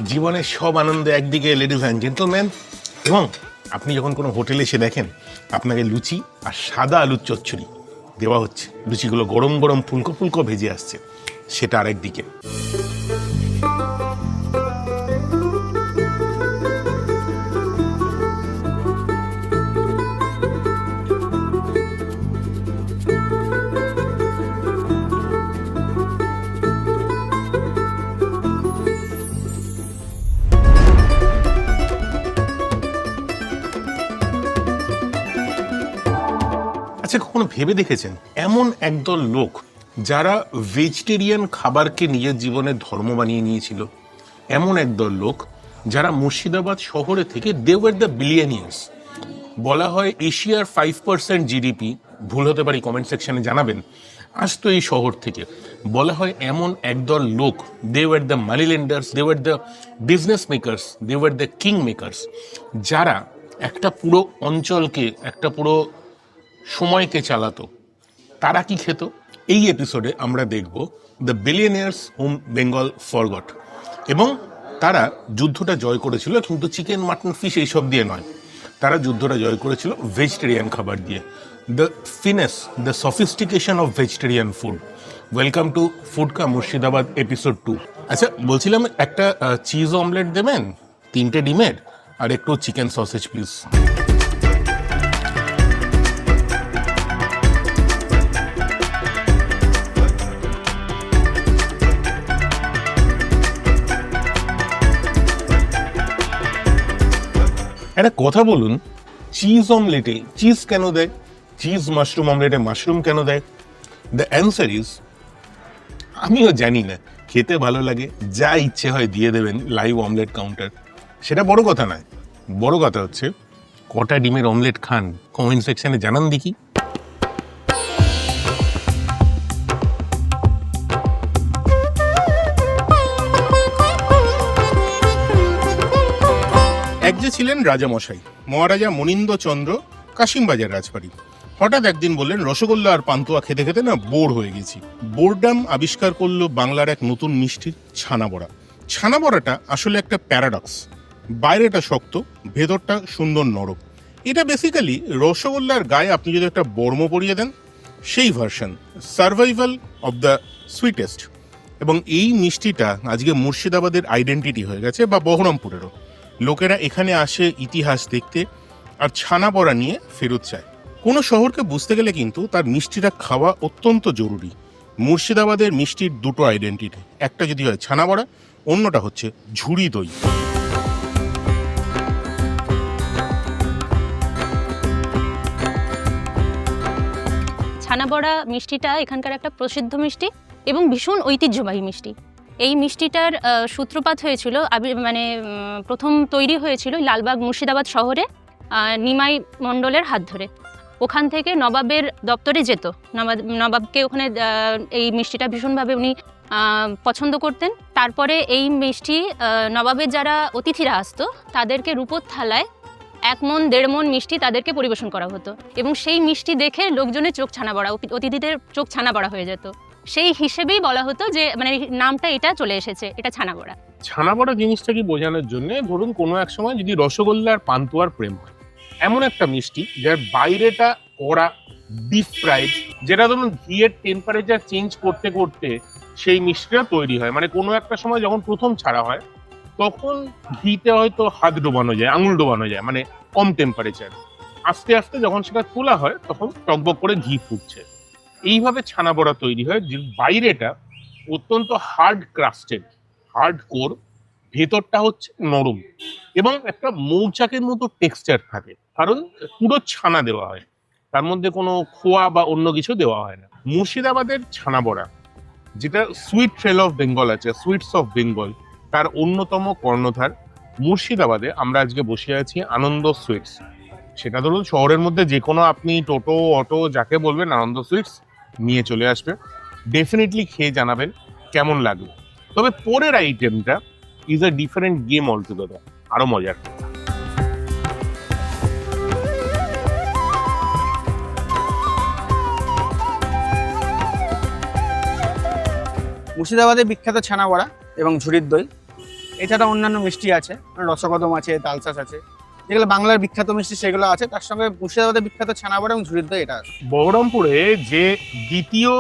জীবনের সব আনন্দ একদিকে লেডিজ অ্যান্ড জেন্টলম্যান, এবং আপনি যখন কোনো হোটেলে এসে দেখেন আপনাকে লুচি আর সাদা আলুর চচ্চড়ি দেওয়া হচ্ছে, লুচিগুলো গরম গরম ফুলকো ফুলকো ভেজে আসছে, সেটা আরেক দিকে। আচ্ছা, কখনো ভেবে দেখেছেন এমন একদল লোক যারা ভেজিটেরিয়ান খাবারকে নিজের জীবনের ধর্ম বানিয়ে নিয়েছিল? এমন একদল লোক যারা মুর্শিদাবাদ শহরে থেকে দে ওয়ার দ্য বিলিয়নিয়ার্স। বলা হয় এশিয়ার 5% জিডিপি, ভুল হতে পারি কমেন্ট সেকশনে জানাবেন, আসতো এই শহর থেকে। বলা হয় এমন একদল লোক, they were the money lenders, they were the business makers, they were the king makers, যারা একটা পুরো অঞ্চলকে, একটা পুরো সময়কে চালাতো। তারা কি খেত? এই এপিসোডে আমরা দেখব the billionaires hmm Bengal forgot. এবং তারা যুদ্ধটা জয় করেছিল কিন্তু চিকেন, মাটন, ফিশ এইসব দিয়ে নয়। তারা যুদ্ধটা জয় করেছিল ভেজিটেরিয়ান খাবার দিয়ে। The finesse, the sophistication of vegetarian food. Welcome to Foodka Murshidabad episode 2। আচ্ছা, বলছিলাম একটা চিজ অমলেট দেবেন, 3টে ডিমের, আর একটু চিকেন সসেজ প্লিজ। একটা কথা বলুন, চিজ অমলেটে চিজ কেন দেয়? চিজ মাশরুম অমলেটে মাশরুম কেন দেয়? দ্য অ্যান্সার ইজ, আমিও জানি না, খেতে ভালো লাগে, যা ইচ্ছে হয় দিয়ে দেবেন লাইভ অমলেট কাউন্টার। সেটা বড় কথা নয়, বড় কথা হচ্ছে কটা ডিমের অমলেট খান, কমেন্ট সেকশনে জানান দেখি। এক যে ছিলেন রাজামশাই, মহারাজা মনিন্দ্র চন্দ্র, কাশিমবাজার রাজবাড়ি। হঠাৎ একদিন বললেন, রসগোল্লা আর পান্তুয়া খেতে খেতে না বোর হয়ে গেছি। বোরডাম আবিষ্কার করলো বাংলার এক নতুন মিষ্টির, ছানা বড়া। ছানা বড়াটা আসলে একটা প্যারাডক্স। বাইরেটা শক্ত, ভেতরটা সুন্দর নরম। এটা বেসিক্যালি রসগোল্লার গায়ে আপনি যদি একটা বর্ম পরিয়ে দেন, সেই version, survival of the sweetest. এবং এই মিষ্টিটা আজকে মুর্শিদাবাদের আইডেন্টিটি হয়ে গেছে, বা বহরমপুরেরও। লোকেরা এখানে আসে ইতিহাস দেখতে আর ছানা বড়া নিয়ে ফেরত চায়। কোনো শহরকে বুঝতে গেলে কিন্তু তার মিষ্টিটা খাওয়া অত্যন্ত জরুরি। মুর্শিদাবাদের মিষ্টির দুটো আইডেন্টিটি, একটা যদি হয় ছানা বড়া, অন্যটা হচ্ছে ঝুড়ি দই। ছানা বড়া মিষ্টিটা এখানকার একটা প্রসিদ্ধ মিষ্টি এবং ভীষণ ঐতিহ্যবাহী মিষ্টি। এই মিষ্টিটার সূত্রপাত হয়েছিল, প্রথম তৈরি হয়েছিল লালবাগ মুর্শিদাবাদ শহরে নিমাই মণ্ডলের হাত ধরে। ওখান থেকে নবাবের দপ্তরে যেত, নবাবকে ওখানে এই মিষ্টিটা ভীষণভাবে উনি পছন্দ করতেন। তারপরে এই মিষ্টি নবাবের যারা অতিথিরা আসতো তাদেরকে রূপোর থালায় 1 মণ 1.5 মণ মিষ্টি তাদেরকে পরিবেশন করা হতো, এবং সেই মিষ্টি দেখে লোকজনের চোখ ছানা বড়া, অতিথিদের চোখ ছানা বড়া হয়ে যেত। সেই হিসেবেই বলা হতো যে নামটা এটা চলে এসেছে, এটা ছানা বড়া। ছানা বড়া জিনিসটা কি বোঝানোর জন্য, ধরুন কোনো এক সময় যদি রসগোল্লা আর পান্তুয়ার প্রেম হয়, এমন একটা মিষ্টি যার বাইরেটা কড়া ডিপ ফ্রাইড, যেটা ধরুন ঘিয়ের টেম্পারেচার চেঞ্জ করতে করতে সেই মিষ্টিটা তৈরি হয়। কোনো একটা সময় যখন প্রথম ছাড়া হয় তখন ঘিতে হয়তো হাত ডোবানো যায়, আঙুল ডোবানো যায়, কম টেম্পারেচার। আস্তে আস্তে যখন সেটা তোলা হয় তখন টকবক করে ঘি ফুটছে। এইভাবে ছানা বড়া তৈরি হয়, যে বাইরেটা অত্যন্ত হার্ড ক্রাস্টেড, হার্ড কোর, ভেতরটা হচ্ছে নরম এবং একটা মৌচাকের মতো টেক্সচার থাকে, কারণ পুরো ছানা দেওয়া হয়, তার মধ্যে কোনো খোয়া বা অন্য কিছু দেওয়া হয় না। মুর্শিদাবাদের ছানা বড়া, যেটা সুইট ট্রেল অফ বেঙ্গল আছে, সুইটস অফ বেঙ্গল, তার অন্যতম কর্ণধার মুর্শিদাবাদে। আমরা আজকে বসে আছি আনন্দ সুইটস। সেটা ধরুন শহরের মধ্যে যে কোনো আপনি টোটো, অটো, যাকে বলবেন আনন্দ সুইটস নিয়ে চলে আসবে। ডেফিনেটলি খেয়ে জানাবেন কেমন লাগলো। তবে পরের আইটেমটা is a different game altogether, আরো মজার। মুর্শিদাবাদের বিখ্যাত ছানা বড়া এবং ঝুড়ির দই। এছাড়া অন্যান্য মিষ্টি আছে, রসকদম আছে, তালসাস আছে, যেগুলো বাংলার বিখ্যাত মিষ্টি সেগুলো আছে। তার সঙ্গে মুর্শিদাবাদের বিখ্যাত ছানাবড়া এবং ঝুড়ির দই এটা আছে। বহরমপুরে যে দ্বিতীয়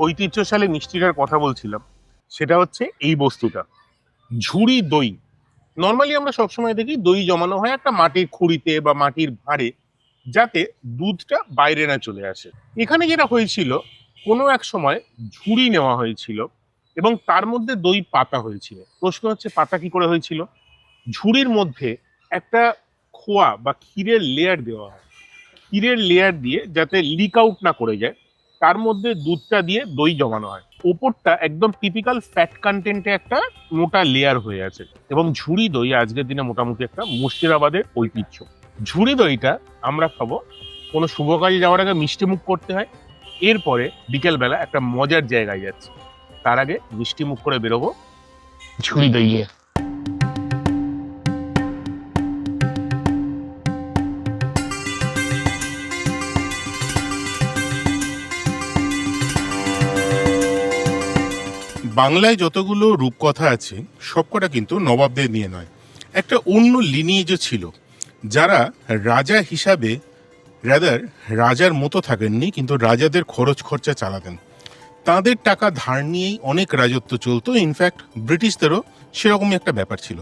ঐতিহ্যশালী মিষ্টিটার কথা বলছিলাম সেটা হচ্ছে এই বস্তুটা, ঝুড়ি দই। নর্মালি আমরা সবসময় দেখি দই জমানো হয় একটা মাটির খুঁড়িতে বা মাটির ভাঁড়ে, যাতে দুধটা বাইরে না চলে আসে। এখানে যেটা হয়েছিল, কোনো এক সময় ঝুড়ি নেওয়া হয়েছিল এবং তার মধ্যে দই পাতা হয়েছিল। প্রশ্ন হচ্ছে পাতা কি করে হয়েছিল? ঝুড়ির মধ্যে একটা খোয়া বা ক্ষীরের লেয়ার দেওয়া হয়, ক্ষীরের লেয়ার দিয়ে যাতে লিক আউট না করে যায়, তার মধ্যে দুধটা দিয়ে দই জমানো হয়। ওপরটা একদম টিপিক্যাল ফ্যাট কন্টেন্টে একটা মোটা লেয়ার হয়ে আছে। এবং ঝুড়ি দই আজকের দিনে মোটামুটি একটা মুর্শিদাবাদের ঐতিহ্য। ঝুড়ি দইটা আমরা খাবো কোনো শুভ কাজে যাওয়ার আগে মিষ্টি মুখ করতে হয়, এরপরে বিকেলবেলা একটা মজার জায়গায় যাচ্ছি, তার আগে মিষ্টি মুখ করে বেরোবো ঝুড়ি দই গিয়ে। বাংলায় যতগুলো রূপকথা আছে সবকটা কিন্তু নবাবদের নিয়ে নয়, একটা অন্য লিনিয়েজও ছিল, যারা রাজা হিসাবে রাদার রাজার মতো থাকেননি, কিন্তু রাজাদের খরচ খরচা চালাতেন। তাদের টাকা ধার নিয়েই অনেক রাজত্ব চলতো। ইনফ্যাক্ট ব্রিটিশদেরও সেরকমই একটা ব্যাপার ছিল।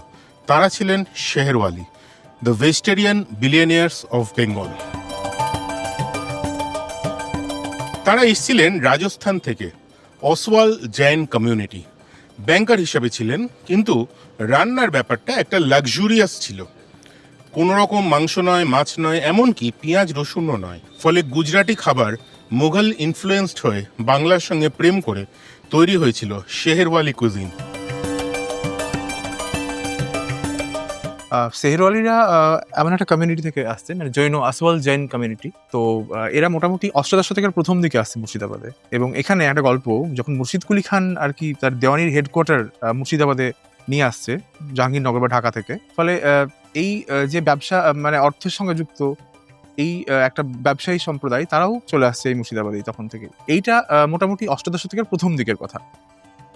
তারা ছিলেন Sheherwali, the vegetarian billionaires of Bengal. তারা এসেছিলেন রাজস্থান থেকে, অসওয়াল জৈন কমিউনিটি। ব্যাংকার হিসাবে ছিলেন, কিন্তু রান্নার ব্যাপারটা একটা লাক্সুরিয়াস ছিল। কোনো রকম মাংস নয়, মাছ নয়, এমনকি পেঁয়াজ রসুনও নয়। ফলে গুজরাটি খাবার মুঘল ইনফ্লুয়েন্সড হয়ে বাংলার সঙ্গে প্রেম করে তৈরি হয়েছিল শেহেরওয়ালি কুজিন। শেহরওয়ালিরা এমন একটা কমিউনিটি থেকে আসছে, মানে জৈন আসওয়াল জৈন কমিউনিটি। তো এরা মোটামুটি অষ্টাদশ শতকের প্রথম দিকে আসছে মুর্শিদাবাদে। এবং এখানে একটা গল্প, যখন মুর্শিদ কুলি খান আর কি তার দেওয়ানির হেডকোয়ার্টার মুর্শিদাবাদে নিয়ে আসছে জাহাঙ্গীরনগর বা ঢাকা থেকে, ফলে এই যে ব্যবসা মানে অর্থের সঙ্গে যুক্ত এই একটা ব্যবসায়ী সম্প্রদায়, তারাও চলে আসছে এই মুর্শিদাবাদে তখন থেকে। এইটা মোটামুটি অষ্টাদশ শতকের প্রথম দিকের কথা।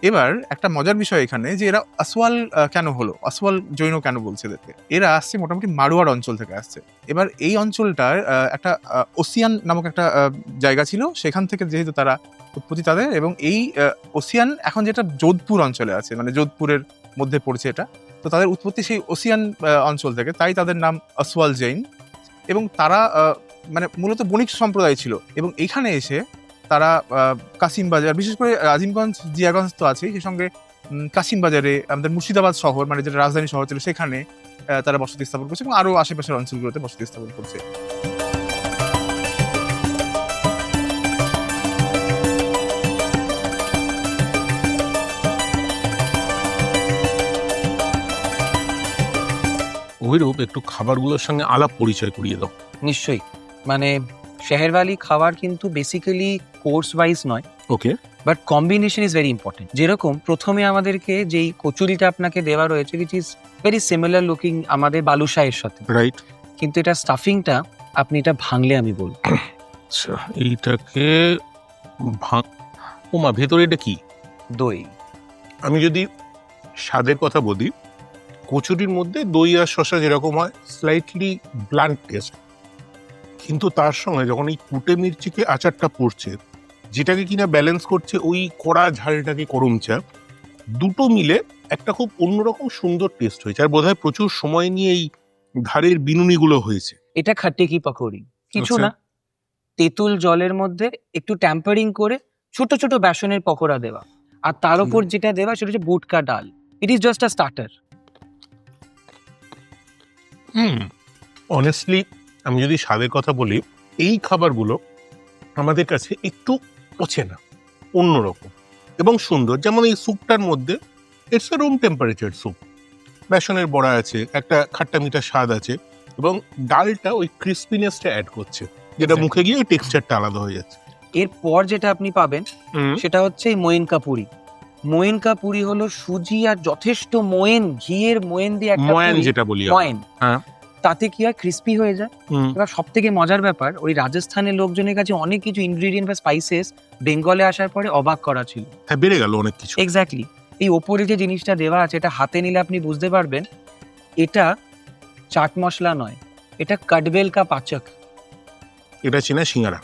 এবার একটা মজার বিষয় এখানে যে এরা আসওয়াল কেন হলো, আসওয়াল জৈন কেন বলছে এদেরকে? এরা আসছে মোটামুটি মারোয়ার অঞ্চল থেকে আসছে। এবার এই অঞ্চলটার একটা ওসিয়ান নামক একটা জায়গা ছিল, সেখান থেকে যেহেতু তারা উৎপত্তি তাদের, এবং এই ওসিয়ান এখন যেটা যোধপুর অঞ্চলে আছে, মানে যোধপুরের মধ্যে পড়ছে এটা, তো তাদের উৎপত্তি সেই ওসিয়ান অঞ্চল থেকে, তাই তাদের নাম আসওয়াল জৈন। এবং তারা মানে মূলত বণিক সম্প্রদায় ছিল। এবং এইখানে এসে তারা কাসিমবাজার, বিশেষ করে আজিমগঞ্জ জিয়াগঞ্জ তো আছেই, সেই সঙ্গে কাসিমবাজারে আমাদের মুর্শিদাবাদ শহর, মানে যেটা রাজধানী শহর ছিল, সেখানে তারা বসতি স্থাপন করছে এবং আরও আশেপাশের অঞ্চলগুলোতে বসতি স্থাপন করছে। ওইরূপ একটু খাবারগুলোর সঙ্গে আলাপ পরিচয় করিয়ে দাও। নিশ্চয়ই, মানে শেহেরওয়ালি খাবার কিন্তু বেসিক্যালি কোর্স ওয়াইজ নয়, okay, but combination is very important. যেরকম প্রথমে আমাদেরকে যেই কচুরিটা আপনাকে দেওয়া রয়েছে, which is very similar looking আমাদের বালুশাহের সাথে, রাইট, কিন্তু এটা স্টাফিংটা আপনি এটা ভাঙলে আমি বলবো। আচ্ছা, এইটাকে ওমা, ভেতরে এটা কি? দই। আমি যদি স্বাদের কথা বলি, কচুরির মধ্যে দই আর শসা যেরকম হয়, স্লাইটলি ব্লান্ট টেস্ট, কিন্তু তার সঙ্গে যখন এই কুটে মির্চিকে আচারটা পড়ছে, যেটাকে কিনা ব্যালেন্স করছে ওই কড়া ঝালটাকে করম চা, দুটো মিলে একটা খুব অন্যরকম সুন্দর টেস্ট হয়েছে। আর বোধহয় প্রচুর সময় নিয়ে এই ধারের বিনুনিগুলো হয়েছে। এটা খাট্টে কি পকোড়ি, কিছু আচ্ছা। না, তেঁতুল জলের মধ্যে একটু ট্যাম্পারিং করে ছোট ছোট বেসনের পকোড়া দেওয়া, আর তার উপর যেটা দেওয়া সেটা হচ্ছে বুটকা ডাল। It is just a starter. Honestly আমি যদি স্বাদের কথা বলি, এই খাবারগুলো আমাদের কাছে একটু অচেনা, অন্যরকম এবং সুন্দর। যেমন এই স্যুপটার মধ্যে it's a room temperature soup, বেসনের বড়া আছে, একটা খাট্টা মিঠা স্বাদ আছে, এবং ডালটা ওই ক্রিসপিনেসটা অ্যাড করছে, যেটা মুখে গিয়ে টেক্সচারটা আলাদা হয়ে যাচ্ছে। এরপর যেটা আপনি পাবেন সেটা হচ্ছে এই মোয়েনকা পুরি। মোয়েনকা পুরি হলো সুজি আর যথেষ্ট মোয়েন, ঘিয়ের মোয়েন দিয়ে একটা ময়ান পুরি, যেটা বলি মোয়েন, হ্যাঁ, তাতে কি হয় ক্রিস্পি হয়ে যায়। এবার সব থেকে মজার ব্যাপার, ওই রাজস্থানের লোকজনের কাছে অনেক কিছু ইনগ্রিডিয়েন্ট বা স্পাইসেস বেঙ্গলে আসার পরে অবাক করা ছিল। হ্যাঁ, বেড়ে গেল অনেক কিছু। এক্স্যাক্টলি। এই ওপরে যে জিনিসটা দেওয়া আছে এটা হাতে নিলে আপনি বুঝতে পারবেন এটা চাট মশলা নয়, এটা কাটবেল কা পাচক, এটা চীনা সিঙ্গারা।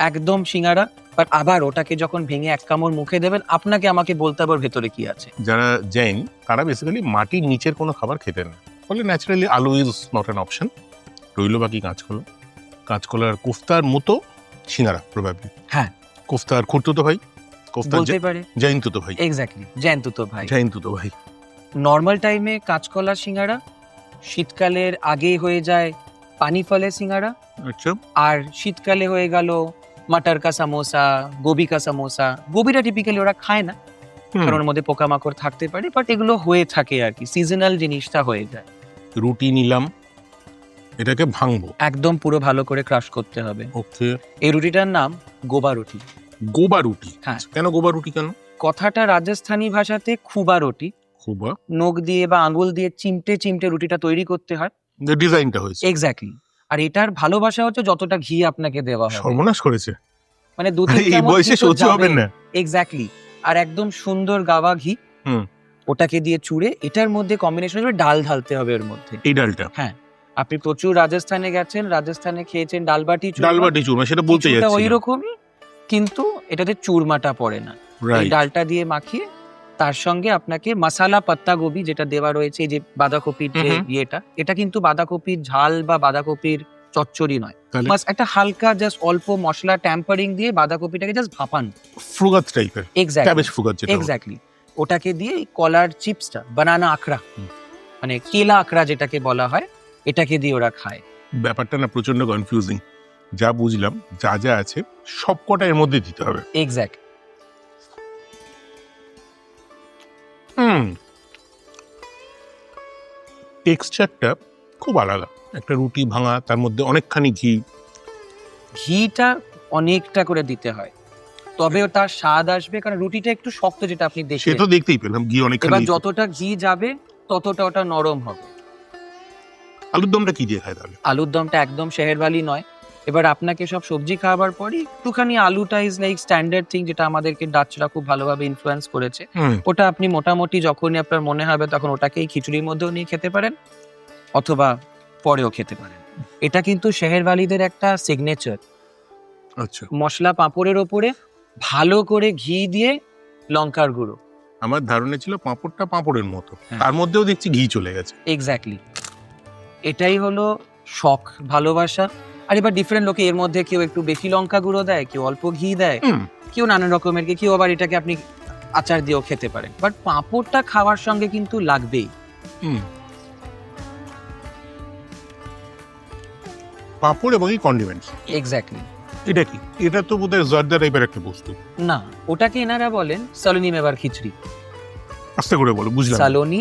একদম সিঙ্গারা। বাট আবার ওটাকে যখন ভেঙে এক কামড় মুখে দেবেন আপনাকে আমাকে বলতে হবে ওর ভেতরে কি আছে। যারা জৈন তারা বেসিক্যালি মাটির নিচের কোনো খাবার খেতেন না, ফলে ন্যাচারালি আলু ইজ নট অ্যান অপশন। রইল বাকি কাঁচকলা, কাঁচকলার কোফতার মতো সিঙ্গারা প্রবাবলি। হ্যাঁ। কোফতার খুঁড়তুতো ভাই, কোফতার বলতে পারে জৈন তুতো ভাই, এক্স্যাক্টলি জ্যান্ত তো ভাই। জৈন তুতো ভাই। নর্মাল টাইমে কাঁচকলা সিঙ্গারা, শীতকালের আগে হয়ে যায় পানি ফলের সিঙ্গারা, আচ্ছা, আর শীতকালে হয়ে গেল মাটার কা সামোসা, গোবি কা সামোসা। গোবিটা টিপিক্যালি ওরা খায় না কারণ ওর মধ্যে পোকামাকড় থাকতে পারে, বাট এগুলো হয়ে থাকে আর কি, সিজনাল জিনিসটা হয়ে যায়। রুটি নিলাম, এটাকে ভাঙবো একদম পুরো ভালো করে ক্রাশ করতে হবে। ওকে। এই রুটিটার নাম গোবা রুটি। গোবা রুটি, হ্যাঁ। কেন গোবা রুটি কেন? কথাটা রাজস্থানী ভাষাতে খুবা রুটি, খুবা নখ দিয়ে বা আঙুল দিয়ে চিমটে চিমটে রুটিটা তৈরি করতে হয়। ডিজাইনটা হয়েছে এক্স্যাক্টলি। আর এটার ভালোবাসা হচ্ছে যতটা ঘি আপনাকে দেওয়া হবে, সর্বনাশ করেছে। মানে এই বয়সে সহ্য হবে না। এক্স্যাক্টলি। আর একদম সুন্দর গাওয়া ঘি, হুম। ওটাকে দিয়ে চুড়ে এটার মধ্যে কম্বিনেশন হবে ডাল ঢালতে হবে এর মধ্যে। এই ডালটা, আপনি প্রচুর রাজস্থানে গেছেন, রাজস্থানে খেয়েছেন ডালবাটি ডালবাটি চুরমা, সেটা বলতে কিছুটা যাচ্ছি ওই রকমই, কিন্তু এটাতে চুরমাটা পড়ে না। এই রাইট। ডালটা দিয়ে মাখিয়ে তার সঙ্গে আপনাকে মশালা পাত্তা গোবি যেটা দেওয়া রয়েছে, এই যে বাঁধাকপির যে হুম। ইয়েটা, এটা কিন্তু বাঁধাকপির ঝাল বা বাঁধাকপির চচ্চড়ি নয়, তাহলে বাস একটা হালকা জাস্ট অল্প মশলা ট্যাম্পারিং দিয়ে বাঁধাকপিটাকে জাস্ট ভাপান। ফ্রুগাত টাইপের, এক্স্যাক্টলি ক্যাবেজ ফ্রুগাত যেটা। এক্স্যাক্টলি। ওটাকে দিয়ে এই কলার চিপসটা, বানানা আখড়া, মানে কেলা আখড়া যেটাকে বলা হয়, এটাকে দিয়ে ওরা খায়। ব্যাপারটা না প্রচন্ড কনফিউজিং। যা বুঝলাম যা যা আছে সবকটা এর মধ্যে দিতে হবে। এক্স্যাক্ট। টেক্সচারটা খুব আলাদা, একটা রুটি ভাঙা, তার মধ্যে অনেকখানি ঘি। ঘিটা অনেকটা করে দিতে হয়, তবে তার স্বাদ আসবে, কারণ রুটিটা একটু শক্ত যেটা আপনি সে দেখেন। তো দেখতেই পেলাম ঘি এবার অনেকখানি। যতটা ঘি যাবে ততটা ওটা নরম হবে। আলুর দমটা কি দিয়ে খায় তাহলে? আলুর দমটা একদম শেহেরবালি নয়। এবার আপনাকে সব সবজি খাওয়ার পরই একটুখানি আলুটা ইজ লাইক স্ট্যান্ডার্ড থিং, যেটা আমাদেরকে ডাচরা খুব ভালোভাবে ইনফ্লুয়েন্স করেছে। ওটা আপনি মোটামুটি যখনই আপনার মনে হবে তখন ওটাকেই খিচুড়ির মধ্যেও নিয়ে খেতে পারেন, অথবা পরেও খেতে পারেন। এটা কিন্তু শেহেরবালিদের একটা সিগনেচার। আচ্ছা, মশলা পাঁপড়ের ওপরে ভালো করে ঘি দিয়ে লঙ্কার গুঁড়ো। আমার ধারণা ছিল পাঁপড়টা পাঁপড়ের মতো, হ্যাঁ। তার মধ্যেও দেখছি ঘি চলে গেছে। এক্স্যাক্টলি। এটাই হলো শখ, ভালোবাসা। আর এবার ডিফারেন্ট লোকে এর মধ্যে কেউ একটু বেশি লঙ্কা গুঁড়ো দেয়, কেউ অল্প ঘি দেয়, কেউ নানান রকমের, কেউ আবার এটাকে আপনি আচার দিয়েও খেতে পারেন। বাট পাঁপড়টা খাওয়ার সঙ্গে কিন্তু লাগবেই। পাঁপড় এবং এই কন্ডিমেন্টস, এক্স্যাক্টলি। এটা কি? এটা তো বোধহয় জর্দা টাইপের একটা বস্তু। না, ওটাকে এনারা বলেন সালোনি মেওয়ার খিচড়ি। আস্তে করে বলো, বুঝলাম। সালোনি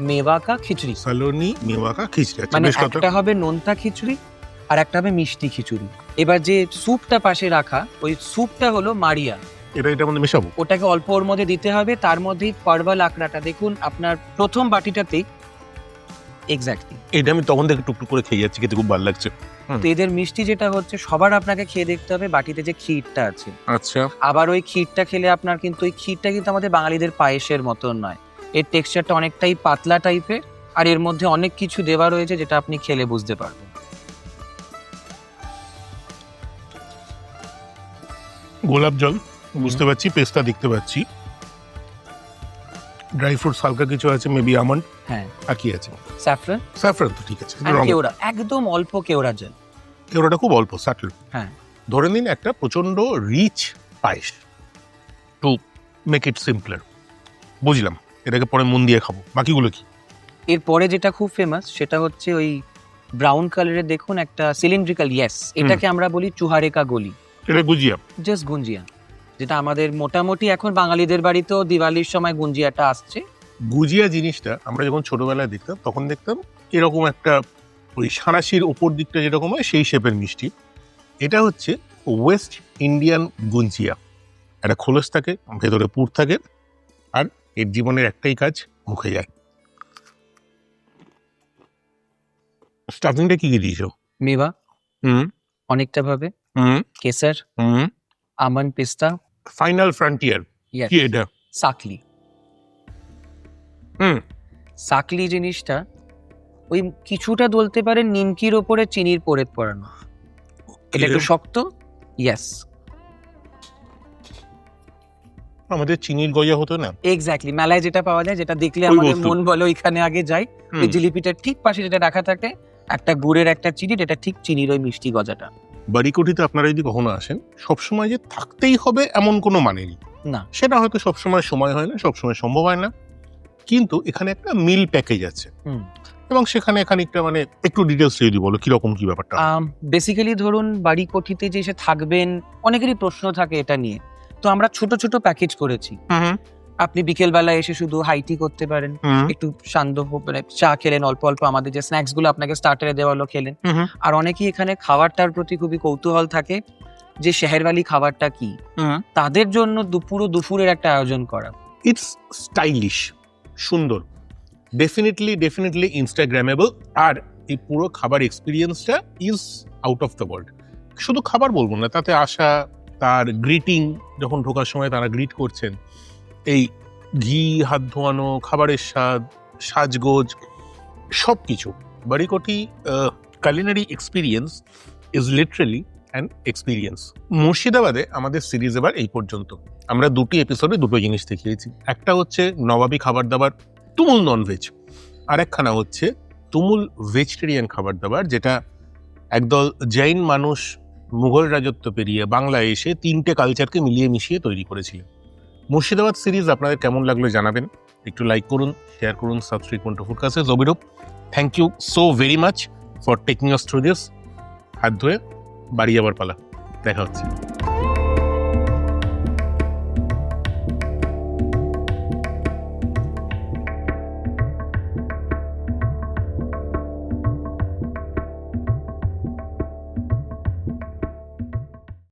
মেওয়া কা খিচড়ি, সালোনি মেওয়া কা খিচড়ি। আচ্ছা, মানে বেশ কথা। একটা হবে নোনতা খিচুড়ি আর একটা হবে মিষ্টি খিচুড়ি। এবার যে স্যুপটা পাশে রাখা, ওই স্যুপটা হলো মারিয়া, এটার মধ্যে মেশাবো। ওটাকে অল্প ওর মধ্যে দিতে হবে। তার মধ্যেই পারবাল আঁকড়াটা দেখুন আপনার প্রথম বাটিটাতেই। এক্স্যাক্টলি। এটা আমি তখন থেকে টুকটুক করে খেয়ে যাচ্ছি, খেতে খুব ভালো লাগছে। তো এদের মিষ্টি যেটা হচ্ছে সবার আপনাকে খেয়ে দেখতে হবে বাটিতে যে ক্ষীরটা আছে। আচ্ছা, আবার ওই ক্ষীরটা খেলে আপনার কিন্তু ওই ক্ষীরটা কিন্তু আমাদের বাঙালিদের পায়েসের মতন নয়, এর টেক্সচারটা অনেকটাই পাতলা টাইপের, আর এর মধ্যে অনেক কিছু দেওয়া রয়েছে যেটা আপনি খেলে বুঝতে পারবেন। গোলাপ জল বুঝতে পারছি, পেস্তা দেখতে পাচ্ছি, ড্রাই ফ্রুটস হালকা কিছু আছে, মেবি আমন্ড। হ্যাঁ। আর কি আছে? স্যাফরন স্যাফরন তো ঠিক আছে। আর কেওড়া, একদম অল্প কেওড়া জল। কেওড়াটা খুব অল্প, সাটল। হ্যাঁ। ধরে নিন একটা প্রচন্ড রিচ পায়েস, টু মেক ইট সিম্পলার। বুঝলাম, এটাকে পরে মন দিয়ে খাবো। বাকিগুলো কি? এরপরে যেটা খুব ফেমাস সেটা হচ্ছে ওই ব্রাউন কালারের দেখুন একটা সিলিন্ড্রিক্যাল, ইয়েস, এটাকে আমরা বলি চুহারেকা গলি, এটা গুজিয়া। জাস্ট গুঞ্জিয়া, যেটা আমাদের মোটামুটি এখন বাঙালিদের বাড়িতেও দিওয়ালির সময় গুঞ্জিয়াটা আসছে। গুজিয়া জিনিসটা আমরা যখন ছোটবেলায় দেখতাম তখন দেখতাম এরকম একটা ওই সাঁড়াশির ওপর দিকটা যেরকম হয় সেই শেপের মিষ্টি। এটা হচ্ছে ওয়েস্ট ইন্ডিয়ান গুঞ্জিয়া। একটা খোলস থাকে, ভেতরে পুর থাকে, আর এর জীবনের একটাই কাজ, মুখে যায়। স্টাফিংটা কি কি দিয়েছো? মেওয়া হুম অনেকটা ভাবে, হুম কেসার, হুম আমন্ড, পিস্তা, ফাইনাল ফ্রন্টিয়ার ইয়েস, কি এটা? সাকলি। হুম। সাকলি জিনিসটা ওই কিছুটা বলতে পারেন নিমকির ওপরে চিনির পোড়েত পড়ানো, এটা একটু শক্ত। ইয়েস, আমাদের চিনির গজা হতো না, এক্স্যাক্টলি, মেলায় যেটা পাওয়া যায়, যেটা দেখলে ওই আমাদের বস্তু। মন বলে ওইখানে আগে যাই। ওই জিলিপিটার ঠিক পাশে যেটা রাখা থাকে একটা গুড়ের একটা চিনি, এটা ঠিক চিনির ওই মিষ্টি গজাটা। বাড়িকুটিতে আপনারা যদি কখনো আসেন, সবসময় যে থাকতেই হবে এমন কোনো মানে নেই। না। সেটা হয়তো সবসময় সময় হয় না, সবসময় সম্ভব হয় না, কিন্তু এখানে একটা মিল প্যাকেজ আছে এবং সেখানে খানিকটা মানে একটু ডিটেলস যদি বলো কিরকম কি ব্যাপারটা। বেসিক্যালি ধরুন বাড়ি কোঠিতে যে এসে থাকবেন, অনেকেরই প্রশ্ন থাকে এটা নিয়ে, তো আমরা ছোট ছোট প্যাকেজ করেছি। আপনি বিকেলবেলা এসে শুধু হাইটি করতে পারেন, একটু শান্ত মানে চা খেলেন, অল্প অল্প আমাদের যে স্ন্যাক্স গুলো আপনাকে স্টার্টারে দেওয়া হলো খেলেন। আর অনেকেই এখানে খাবারটার প্রতি খুবই কৌতূহল থাকে যে শেহেরওয়ালি খাবারটা কি, তাদের জন্য দুপুরের একটা আয়োজন করা। ইটস স্টাইলিশ, সুন্দর, ডেফিনেটলি ইনস্টাগ্রামেবল। আর এই পুরো খাবার এক্সপিরিয়েন্সটা is out of the world. শুধু খাবার বলবো না, তাতে আসা, তার গ্রিটিং, যখন ঢোকার সময় তারা গ্রিট করছেন, এই ঘি, হাত ধোয়ানো, খাবারের স্বাদ, সাজগোজ, সব কিছু। বাড়িকটি culinary experience is literally an experience. মুর্শিদাবাদে আমাদের সিরিজ এবার এই পর্যন্ত। আমরা 2টি এপিসোডে 2টো জিনিস দেখিয়েছি। একটা হচ্ছে নবাবী খাবার দাবার, তুমুল ননভেজ, আর একখানা হচ্ছে তুমুল ভেজিটেরিয়ান খাবার দাবার, যেটা একদল জৈন মানুষ মুঘল রাজত্ব পেরিয়ে বাংলায় এসে 3টে কালচারকে মিলিয়ে মিশিয়ে তৈরি করেছিলেন। মুর্শিদাবাদ সিরিজ আপনাদের কেমন লাগলো জানাবেন, একটু লাইক করুন, শেয়ার করুন, সাবস্ক্রাইব করুন টু ফুডকাস্টে। জবিরূপ, thank you so very much for taking us through this. হাত ধুয়ে বাড়ি যাবার পালা, দেখা হচ্ছে।